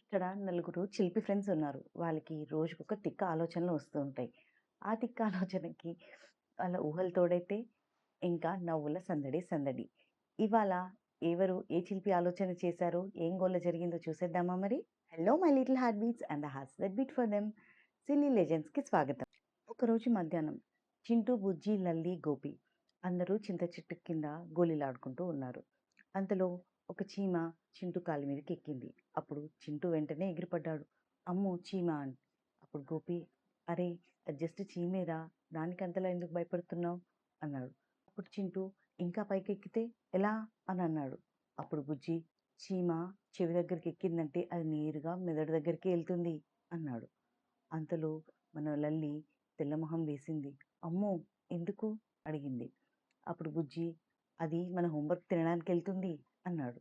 ఇక్కడ నలుగురు చిలిపి ఫ్రెండ్స్ ఉన్నారు. వాళ్ళకి రోజుకొక తిక్క ఆలోచనలు వస్తూ ఉంటాయి. ఆ తిక్క ఆలోచనకి వాళ్ళ ఊహలు తోడైతే ఇంకా నవ్వుల సందడి సందడి. ఇవాళ ఎవరు ఏ చిలిపి ఆలోచన చేశారో, ఏం గోల జరిగిందో చూసేద్దామా మరి? Hello my little heart beats and the hearts that beat for them. Silly లెజెండ్స్‌కి స్వాగతం. ఒకరోజు మధ్యాహ్నం చింటూ, బుజ్జి, లల్లి, గోపి అందరూ చింత చెట్టు కింద గోలీలాడుకుంటూ ఉన్నారు. అంతలో ఒక చీమ చింటూ కాలి మీదకి ఎక్కింది. అప్పుడు చింటూ వెంటనే ఎగిరిపడ్డాడు. అమ్మో! చీమ అని. అప్పుడు గోపి, అరే! అది జస్ట్ చీమేరా, దానికంతలా ఎందుకు భయపడుతున్నావు అన్నాడు. అప్పుడు చింటూ, ఇంకా పైకెక్కితే ఎలా అని అన్నాడు. అప్పుడు బుజ్జి, చీమ చెవి దగ్గరికి ఎక్కిందంటే అది నేరుగా మెదడు దగ్గరికి వెళ్తుంది అన్నాడు. అంతలో మన లల్లి తెల్లమొహం వేసింది. అమ్మో! ఎందుకు అడిగింది. అప్పుడు బుజ్జి, అది మన హోంవర్క్ తినడానికెళ్తుంది అన్నాడు.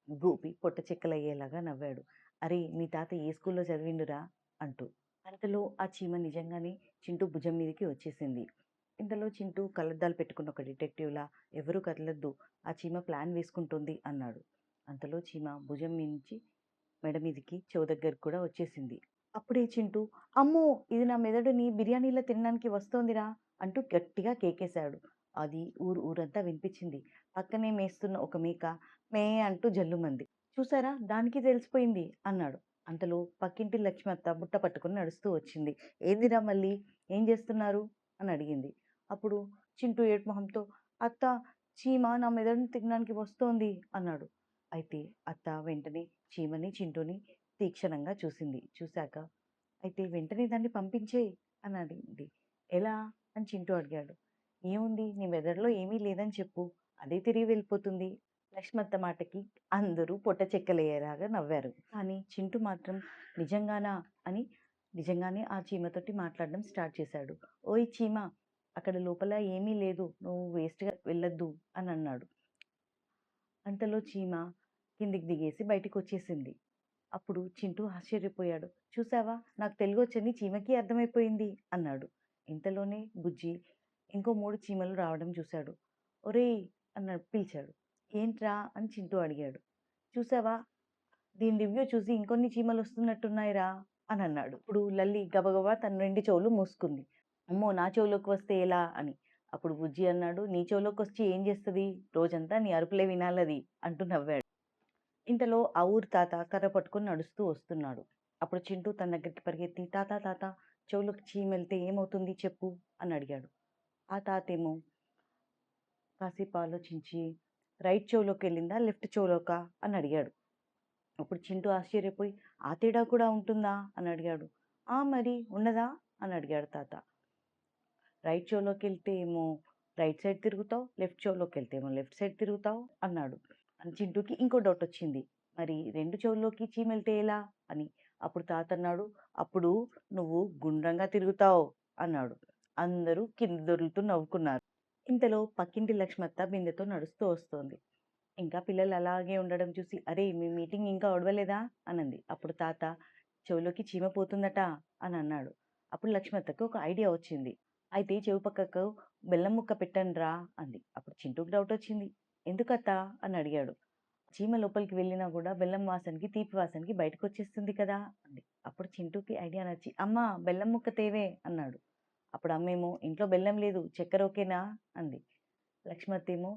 గోపి పొట్ట చెక్కలయ్యేలాగా నవ్వాడు. అరే! మీ తాత ఏ స్కూల్లో చదివిండురా అంటూ. అంతలో ఆ చీమ నిజంగానే చింటూ భుజం మీదకి వచ్చేసింది. ఇంతలో చింటూ కళ్ళద్దాలు పెట్టుకున్న ఒక డిటెక్టివ్‌లా ఎవరు కదలొద్దు, ఆ చీమ ప్లాన్ వేసుకుంటుంది అన్నాడు. అంతలో చీమ భుజం మించి మెడ మీదకి చెవు దగ్గరికి కూడా వచ్చేసింది. అప్పుడే చింటూ, అమ్మో! ఇది నా మెదడుని బిర్యానీలో తినడానికి వస్తోందిరా అంటూ గట్టిగా కేకేశాడు. అది ఊరంతా వినిపించింది. పక్కనే మేస్తున్న ఒక మేక మే అంటూ జల్లుమంది. చూసారా, దానికి తెలిసిపోయింది అన్నాడు. అంతలో పక్కింటి లక్ష్మత్త బుట్ట పట్టుకుని నడుస్తూ వచ్చింది. ఏందిరా మళ్ళీ, ఏం చేస్తున్నారు అని అడిగింది. అప్పుడు చింటూ ఏడుమొహంతో, అత్త, చీమ నా మెదడుని తినడానికి వస్తోంది అన్నాడు. అయితే అత్త వెంటనే చీమని, చింటూని తీక్షణంగా చూసింది. చూశాక, అయితే వెంటనే దాన్ని పంపించేయి అని అడిగింది. ఎలా అని చింటూ అడిగాడు. ఏముంది, నీ మెదడులో ఏమీ లేదని చెప్పు, అదే తిరిగి వెళ్ళిపోతుంది. లక్ష్మత్త మాటకి అందరూ పొట్ట చెక్కలయ్యేలాగా నవ్వారు. కానీ చింటూ మాత్రం నిజంగానా అని నిజంగానే ఆ చీమతోటి మాట్లాడడం స్టార్ట్ చేశాడు. ఓయ్ చీమ, అక్కడ లోపల ఏమీ లేదు, నువ్వు వేస్ట్‌గా వెళ్ళొద్దు అని అన్నాడు. అంతలో చీమ కిందికి దిగేసి బయటికొచ్చేసింది. అప్పుడు చింటూ ఆశ్చర్యపోయాడు. చూసావా, నాకు తెలుగొచ్చని చీమకి అర్థమైపోయింది అన్నాడు. ఇంతలోనే బుజ్జి ఇంకో 3 చీమలు రావడం చూశాడు. ఒరేయ్ పిలిచాడు. ఏంట్రా అని చింటూ అడిగాడు. చూసావా, దీని రివ్యూ చూసి ఇంకొన్ని చీమలొస్తున్నట్టున్నాయిరా అని అన్నాడు. ఇప్పుడు లల్లి గబగబా తన 2 చెవులు మూసుకుంది. అమ్మో! నా చెవులోకి వస్తే ఎలా అని. అప్పుడు బుజ్జి అన్నాడు, నీ చెవులోకొచ్చి ఏం చేస్తది? రోజంతా నీ అరుపులే వినాలది అంటూ నవ్వాడు. ఇంతలో ఆ ఊరి తాత కర్ర పట్టుకొని నడుస్తూ వస్తున్నాడు. అప్పుడు చింటూ తన దగ్గరికి పరిగెత్తి, తాత తాత, చెవులోకి చీమెళ్తే ఏమవుతుంది చెప్పు అని అడిగాడు. ఆ తాతేమో కాసేపు ఆలోచించి, రైట్ చెవులోకెళ్ళిందా, లెఫ్ట్ చెవులోకా అని అడిగాడు. అప్పుడు చింటూ ఆశ్చర్యపోయి, ఆ తేడా కూడా ఉంటుందా అని అడిగాడు. ఆ మరి ఉండదా అని అడిగాడు తాత. రైట్ చెవులోకెళ్తే ఏమో రైట్ సైడ్ తిరుగుతావు, లెఫ్ట్ చెవులోకెళ్తే ఏమో లెఫ్ట్ సైడ్ తిరుగుతావు అన్నాడు. అని చింటూకి ఇంకో డౌట్ వచ్చింది. మరి 2 చెవుల్లోకి చీమెళ్తే ఎలా అని. అప్పుడు తాత అన్నాడు, అప్పుడు నువ్వు గుండ్రంగా తిరుగుతావు అన్నాడు. అందరూ కింద దొర్లుతూ నవ్వుకున్నారు. ఇంతలో పక్కింటి లక్ష్మత్త బిందెతో నడుస్తూ వస్తోంది. ఇంకా పిల్లలు అలాగే ఉండడం చూసి, అరే! మీ మీటింగ్ ఇంకా ఒడవలేదా అనంది. అప్పుడు తాత, చెవిలోకి చీమ పోతుందట అని అన్నాడు. అప్పుడు లక్ష్మత్తకి ఒక ఐడియా వచ్చింది. అయితే చెవి పక్కకు బెల్లం ముక్క పెట్టండ్రా అంది. అప్పుడు చింటూకి డౌట్ వచ్చింది. ఎందుకత్తా అని అడిగాడు. చీమ లోపలికి వెళ్ళినా కూడా బెల్లం వాసనకి, తీపి వాసనకి బయటకొచ్చేస్తుంది కదా అంది. అప్పుడు చింటూకి ఐడియా నచ్చి, అమ్మా బెల్లం ముక్క తేవే అన్నాడు. అప్పుడు అమ్మేమో, ఇంట్లో బెల్లం లేదు, చక్కెర ఓకేనా అంది. లక్ష్మత్తేమో,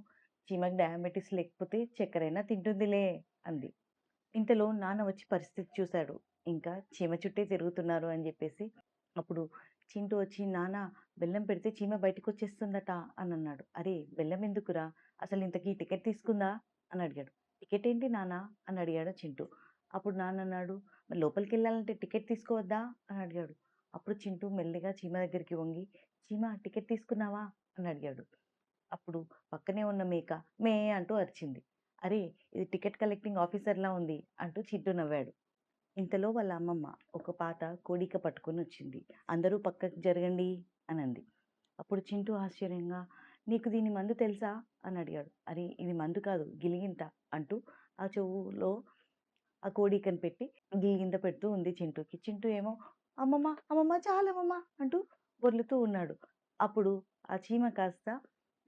చీమకి డయాబెటిస్ లేకపోతే చక్కెరైనా తింటుందిలే అంది. ఇంతలో నాన్న వచ్చి పరిస్థితి చూశాడు. ఇంకా చీమ చుట్టే తిరుగుతున్నారు అని చెప్పేసి. అప్పుడు చింటూ వచ్చి, నాన్న, బెల్లం పెడితే చీమ బయటకొచ్చేస్తుందట అని అన్నాడు. అరే! బెల్లం ఎందుకురా, అసలు ఇంతకీ టికెట్ తీసుకుందా అని అడిగాడు. టికెట్ ఏంటి నాన్న అని అడిగాడు చింటూ. అప్పుడు నాన్న అన్నాడు, మరి లోపలికెళ్ళాలంటే టికెట్ తీసుకోవద్దా అని అడిగాడు. అప్పుడు చింటూ మెల్లిగా చీమ దగ్గరికి వంగి, చీమ టికెట్ తీసుకున్నావా అని అడిగాడు. అప్పుడు పక్కనే ఉన్న మేక మే అంటూ అరిచింది. అరే! ఇది టికెట్ కలెక్టింగ్ ఆఫీసర్‌లా ఉంది అంటూ చింటూ నవ్వాడు. ఇంతలో వాళ్ళ అమ్మమ్మ ఒక పాత కోడిక పట్టుకొనొచ్చింది. అందరూ పక్కకి జరగండి అనంది. అప్పుడు చింటూ ఆశ్చర్యంగా, నీకు దీని మందు తెలుసా అని అడిగాడు. అరే! ఇది మందు కాదు, గిలిగింత అంటూ ఆ చెవులో ఆ కోడికని పెట్టి గిలిగింత పెడుతూ ఉంది చింటూకి. చింటూ ఏమో, అమ్మమ్మ, అమ్మమ్మ చాలమ్మమ్మ అంటూ బొర్లుతూ ఉన్నాడు. అప్పుడు ఆ చీమ కాస్త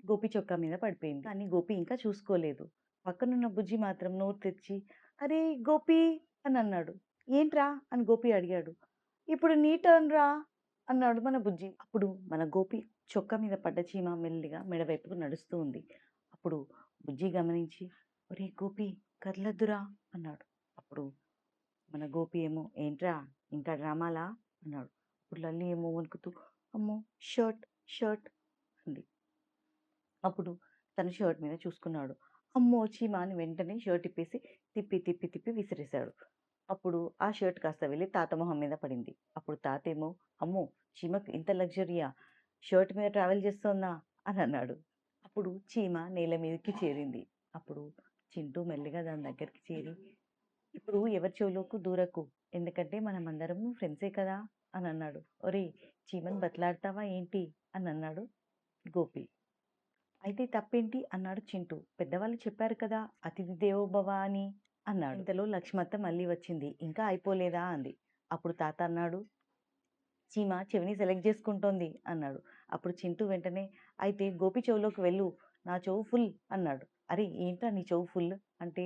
గోపి చొక్కా మీద పడిపోయింది. కానీ గోపి ఇంకా చూసుకోలేదు. పక్కనున్న బుజ్జి మాత్రం నోరు తెరిచి, అరే గోపీ అని అన్నాడు. ఏంట్రా అని గోపి అడిగాడు. ఇప్పుడు నీ టర్న్ రా అన్నాడు మన బుజ్జి. అప్పుడు మన గోపి చొక్కా మీద పడ్డ చీమ మెల్లిగా మెడ వైపుకు నడుస్తూ ఉంది. అప్పుడు బుజ్జి గమనించి, ఒరే గోపి కదలొద్దురా అన్నాడు. అప్పుడు మన గోపి ఏమో ఏంట్రా ఇంకా డ్రామాలా అన్నాడు. అప్పుడు లల్లి ఏమో వణుకుతూ అమ్మో షర్ట్ షర్ట్ అంది. అప్పుడు తను షర్ట్ మీద చూసుకున్నాడు. అమ్మో చీమ అని వెంటనే షర్ట్ ఇప్పేసి తిప్పి తిప్పి తిప్పి విసిరేశాడు. అప్పుడు ఆ షర్ట్ కాస్త వెళ్ళి తాత మొహం మీద పడింది. అప్పుడు తాతేమో అమ్మో చీమకు ఇంత లగ్జరీయా షర్ట్ మీద ట్రావెల్ చేస్తోందా అని అన్నాడు. అప్పుడు చీమ నేల మీదకి చేరింది. అప్పుడు చింటూ మెల్లిగా దాని దగ్గరికి చేరి ఇప్పుడు ఎవరి చెవులోకి దూరకు ఎందుకంటే మనం అందరము ఫ్రెండ్సే కదా అని అన్నాడు. ఒరేయ్ చీమను బతలాడతావా ఏంటి అని అన్నాడు గోపి. అయితే తప్పేంటి అన్నాడు చింటూ. పెద్దవాళ్ళు చెప్పారు కదా అతిథి దేవో భవ అని అన్నాడు. ఇంతలో లక్ష్మత్త మళ్ళీ వచ్చింది. ఇంకా అయిపోలేదా అంది. అప్పుడు తాత అన్నాడు చీమ చెవిని సెలెక్ట్ చేసుకుంటోంది అన్నాడు. అప్పుడు చింటూ వెంటనే అయితే గోపి చెవులోకి వెళ్ళు నా చెవు ఫుల్ అన్నాడు. అరే ఏంట్రా నీ చెవు ఫుల్ అంటే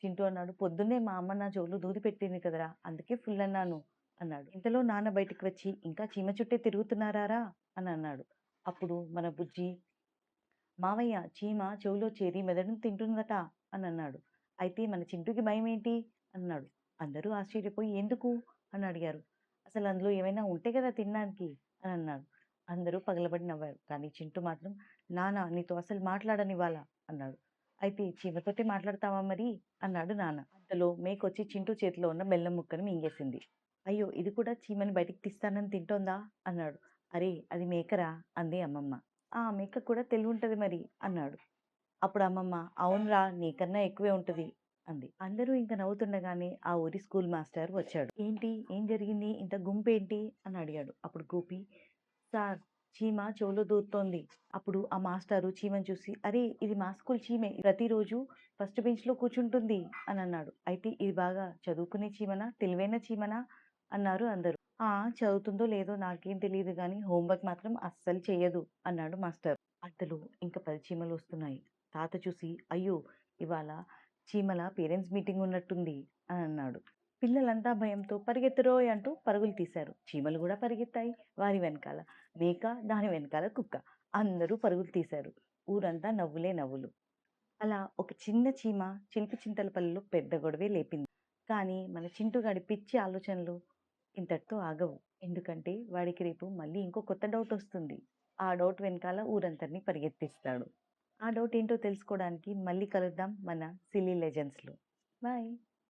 చింటూ అన్నాడు పొద్దున్నే మా అమ్మ నా చెవులు దూది పెట్టింది కదరా అందుకే ఫుల్ అన్నాను అన్నాడు. ఇంతలో నాన్న బయటికి వచ్చి ఇంకా చీమ చుట్టే తిరుగుతున్నారా అని అన్నాడు. అప్పుడు మన బుజ్జి మావయ్య చీమ చెవులో చేరి మెదడును తింటుందట అని అన్నాడు. అయితే మన చింటూకి భయం ఏంటి అన్నాడు. అందరూ ఆశ్చర్యపోయి ఎందుకు అని అడిగారు. అసలు అందులో ఏమైనా ఉంటే కదా తినడానికి అని అన్నాడు. అందరూ పగలబడి నవ్వారు. కానీ చింటూ మాత్రం నాన్న నీతో అసలు మాట్లాడనివ్వాలా అన్నాడు. అయితే చీమతోటే మాట్లాడతావా మరి అన్నాడు నాన్న. అంతలో మేకొచ్చి చింటూ చేతిలో ఉన్న బెల్లం ముక్కను మింగేసింది. అయ్యో ఇది కూడా చీమని బయటికి తీస్తానని తింటోందా అన్నాడు. అరే అది మేకరా అంది అమ్మమ్మ. ఆ! మేకకు కూడా తెలివుంటది మరి అన్నాడు. అప్పుడు అమ్మమ్మ అవునురా నీకన్నా ఎక్కువే ఉంటది అంది. అందరూ ఇంక నవ్వుతుండగానే ఆ ఊరి స్కూల్ మాస్టర్ వచ్చాడు. ఏంటి? ఏం జరిగింది? ఇంత గుంపేంటి? అని అడిగాడు. అప్పుడు గోపి సార్ చీమ చెవులో దూరుతోంది. అప్పుడు ఆ మాస్టారు చీమను చూసి అరే ఇది మా స్కూల్ చీమే ప్రతిరోజు ఫస్ట్ బెంచ్‌లో కూర్చుంటుంది అని అన్నాడు. అయితే ఇది బాగా చదువుకునే చీమనా? తెలివైన చీమనా? అన్నారు అందరూ. ఆ! చదువుతుందో లేదో నాకేం తెలీదు గానీ హోంవర్క్ మాత్రం అస్సలు చెయ్యదు అన్నాడు మాస్టర్. అంతలో ఇంక 10 చీమలు వస్తున్నాయి. తాత చూసి అయ్యో! ఇవాళ చీమల పేరెంట్స్ మీటింగ్ ఉన్నట్టుంది అని అన్నాడు. పిల్లలంతా భయంతో పరిగెత్తరోయ్ అంటూ పరుగులు తీశారు. చీమలు గూడా పరిగెత్తాయి. వారి వెనకాల మేక, దాని వెనకాల కుక్క. అందరూ పరుగులు తీశారు. ఊరంతా నవ్వులే నవ్వులు. అలా ఒక చిన్న చీమ చిలిపి చింతలపల్లిలో పెద్ద గొడవే లేపింది. కానీ మన చింటుగాడి పిచ్చి ఆలోచనలు ఇంతటితో ఆగవు. ఎందుకంటే వాడికి రేపు మళ్ళీ ఇంకో కొత్త డౌట్ వస్తుంది. ఆ డౌట్ వెనకాల ఊరందరిని పరిగెత్తిస్తాడు. ఆ డౌట్ ఏంటో తెలుసుకోవడానికి మళ్ళీ కలుద్దాం మన సిల్లీ లెజెండ్స్‌లో. బాయ్.